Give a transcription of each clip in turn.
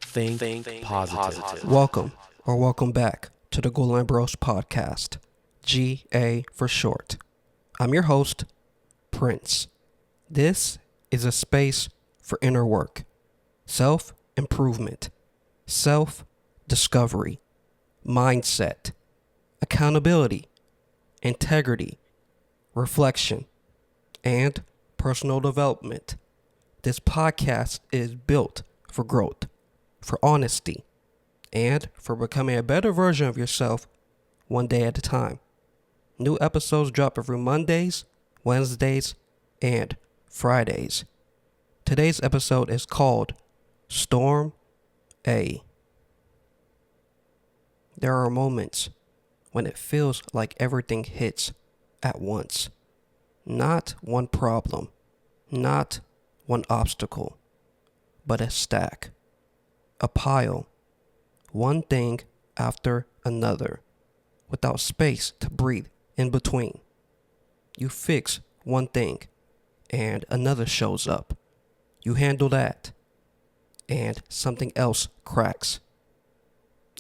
Think positive. Welcome back to the Golan Bros podcast, GA for short. I'm your host, Prince. This is a space for inner work, self-improvement, self-discovery, mindset, accountability, integrity, reflection, and personal development. This podcast is built for growth, for honesty, and for becoming a better version of yourself one day at a time. New episodes drop every Mondays, Wednesdays, and Fridays. Today's episode is called Storm A. There are moments when it feels like everything hits at once. Not one problem, not one obstacle, but a stack, a pile, one thing after another, without space to breathe in between. You fix one thing, and another shows up. You handle that, and something else cracks.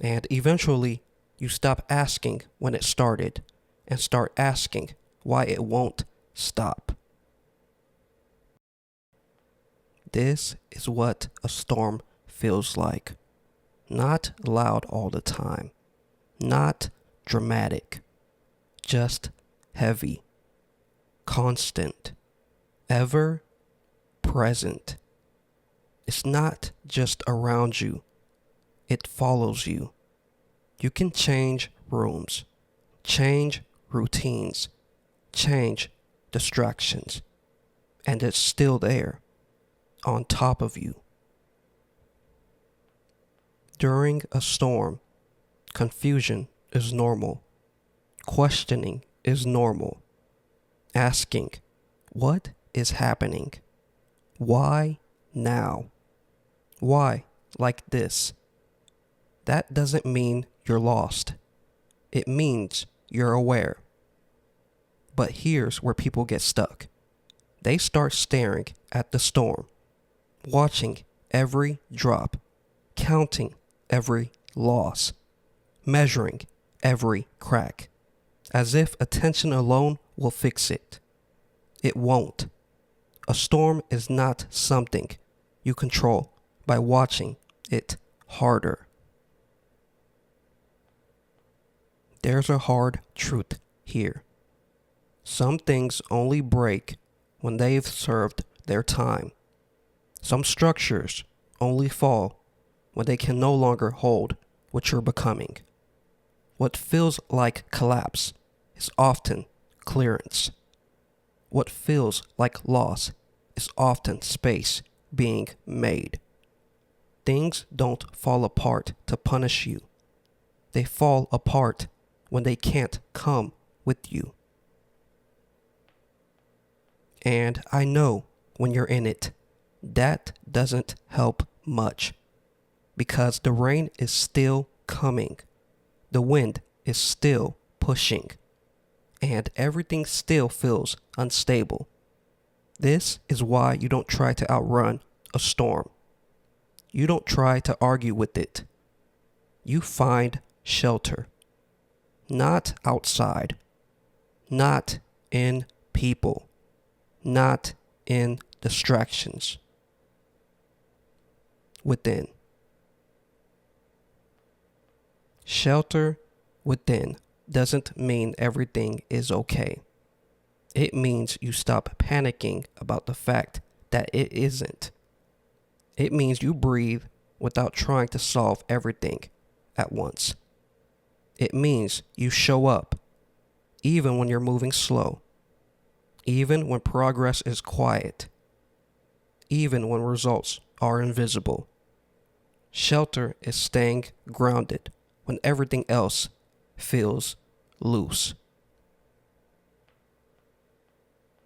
And eventually, you stop asking when it started, and start asking why it won't stop. This is what a storm feels like. Not loud all the time. Not dramatic. Just heavy. Constant. Ever present. It's not just around you. It follows you. You can change rooms. Change routines. Change distractions. And it's still there. On top of you. During a storm, confusion is normal. Questioning is normal. Asking, what is happening? Why now? Why like this? That doesn't mean you're lost. It means you're aware. But here's where people get stuck. They start staring at the storm. Watching every drop, counting every loss, measuring every crack, as if attention alone will fix it. It won't. A storm is not something you control by watching it harder. There's a hard truth here. Some things only break when they've served their time. Some structures only fall when they can no longer hold what you're becoming. What feels like collapse is often clearance. What feels like loss is often space being made. Things don't fall apart to punish you. They fall apart when they can't come with you. And I know when you're in it, that doesn't help much, because the rain is still coming, the wind is still pushing, and everything still feels unstable. This is why you don't try to outrun a storm. You don't try to argue with it. You find shelter, not outside, not in people, not in distractions. Within. Shelter within doesn't mean everything is okay. It means you stop panicking about the fact that it isn't. It means you breathe without trying to solve everything at once. It means you show up even when you're moving slow, even when progress is quiet, even when results are invisible. Shelter is staying grounded when everything else feels loose.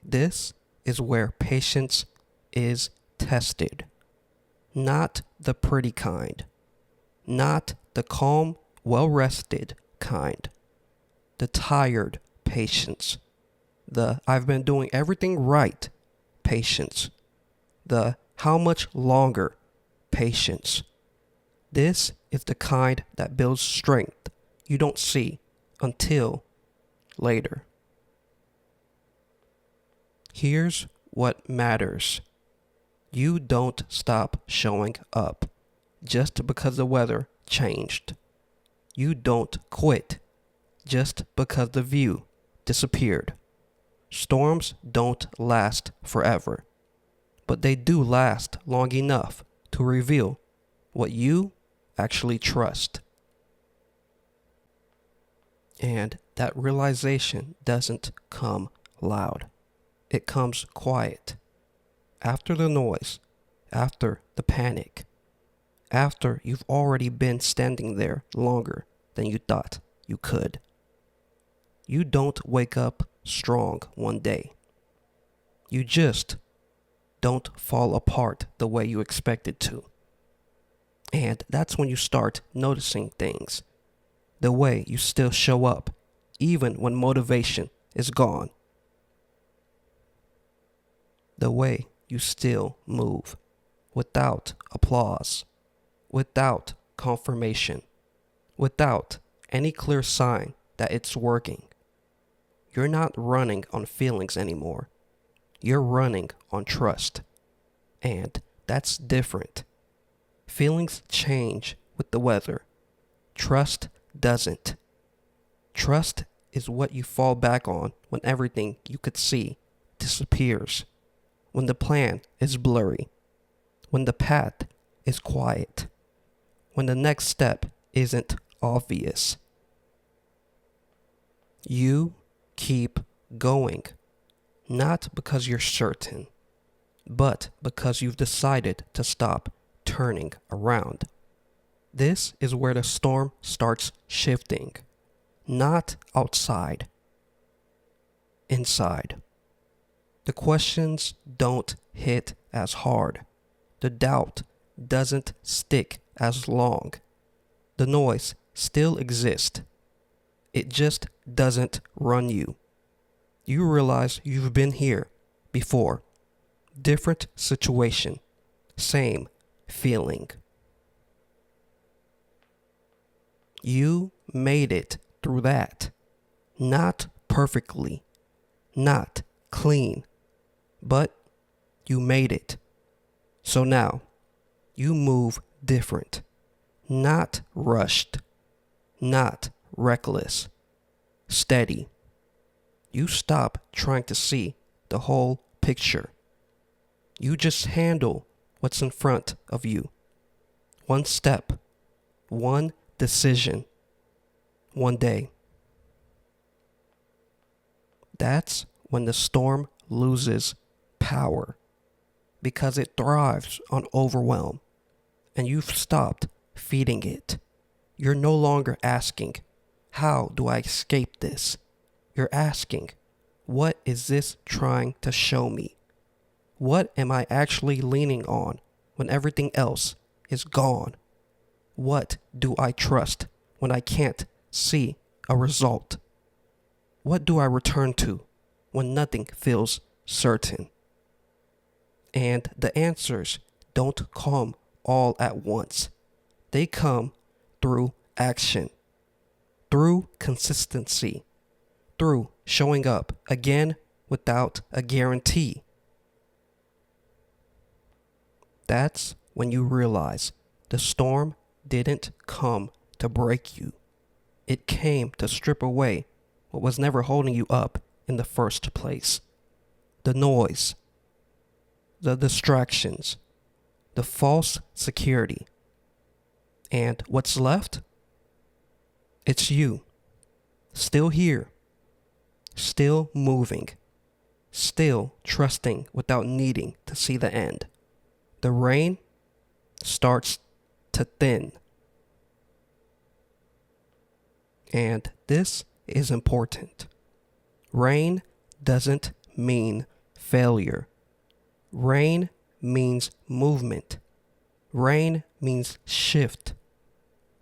This is where patience is tested. Not the pretty kind. Not the calm, well-rested kind. The tired patience. The I've been doing everything right patience. The how much longer patience. This is the kind that builds strength you don't see until later. Here's what matters. You don't stop showing up just because the weather changed. You don't quit just because the view disappeared. Storms don't last forever, but they do last long enough to reveal what you actually trust. And that realization doesn't come loud. It comes quiet. After the noise, after the panic, after you've already been standing there longer than you thought you could. You don't wake up strong one day. You just don't fall apart the way you expected to. And that's when you start noticing things. The way you still show up, even when motivation is gone. The way you still move, without applause, without confirmation, without any clear sign that it's working. You're not running on feelings anymore. You're running on trust. And that's different. Feelings change with the weather. Trust doesn't. Trust is what you fall back on when everything you could see disappears. When the plan is blurry. When the path is quiet. When the next step isn't obvious. You keep going. Not because you're certain, but because you've decided to stop turning around. This is where the storm starts shifting. Not outside. Inside. The questions don't hit as hard. The doubt doesn't stick as long. The noise still exists. It just doesn't run you. You realize you've been here before. Different situation. Same feeling. You made it through that. Not perfectly. Not clean. But you made it. So now, you move different. Not rushed. Not reckless. Steady. You stop trying to see the whole picture. You just handle what's in front of you. One step. One decision. One day. That's when the storm loses power. Because it thrives on overwhelm. And you've stopped feeding it. You're no longer asking, how do I escape this? You're asking, what is this trying to show me? What am I actually leaning on when everything else is gone? What do I trust when I can't see a result? What do I return to when nothing feels certain? And the answers don't come all at once. They come through action, through consistency, through showing up again without a guarantee. That's when you realize the storm didn't come to break you. It came to strip away what was never holding you up in the first place. The noise, the distractions, the false security. And what's left? It's you. Still here. Still moving. Still trusting without needing to see the end. The rain starts to thin. And this is important. Rain doesn't mean failure. Rain means movement. Rain means shift.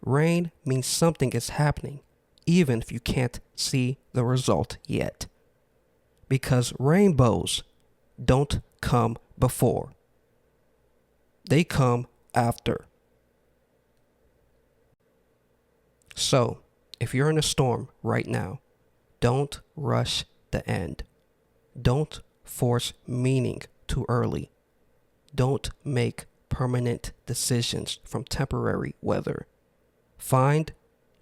Rain means something is happening, even if you can't see the result yet. Because rainbows don't come before. They come after. So, if you're in a storm right now, don't rush the end. Don't force meaning too early. Don't make permanent decisions from temporary weather. Find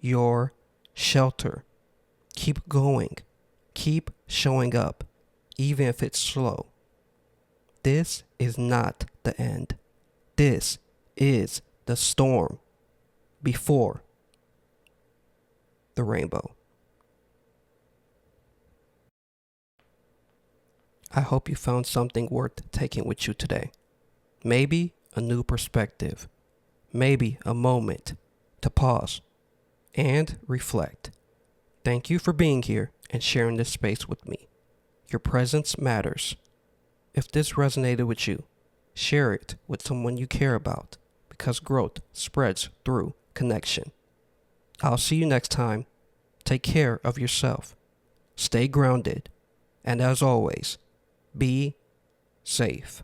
your shelter. Keep going. Keep showing up, even if it's slow. This is not the end. This is the storm before the rainbow. I hope you found something worth taking with you today. Maybe a new perspective. Maybe a moment to pause and reflect. Thank you for being here and sharing this space with me. Your presence matters. If this resonated with you, share it with someone you care about because growth spreads through connection. I'll see you next time. Take care of yourself. Stay grounded. And as always, be safe.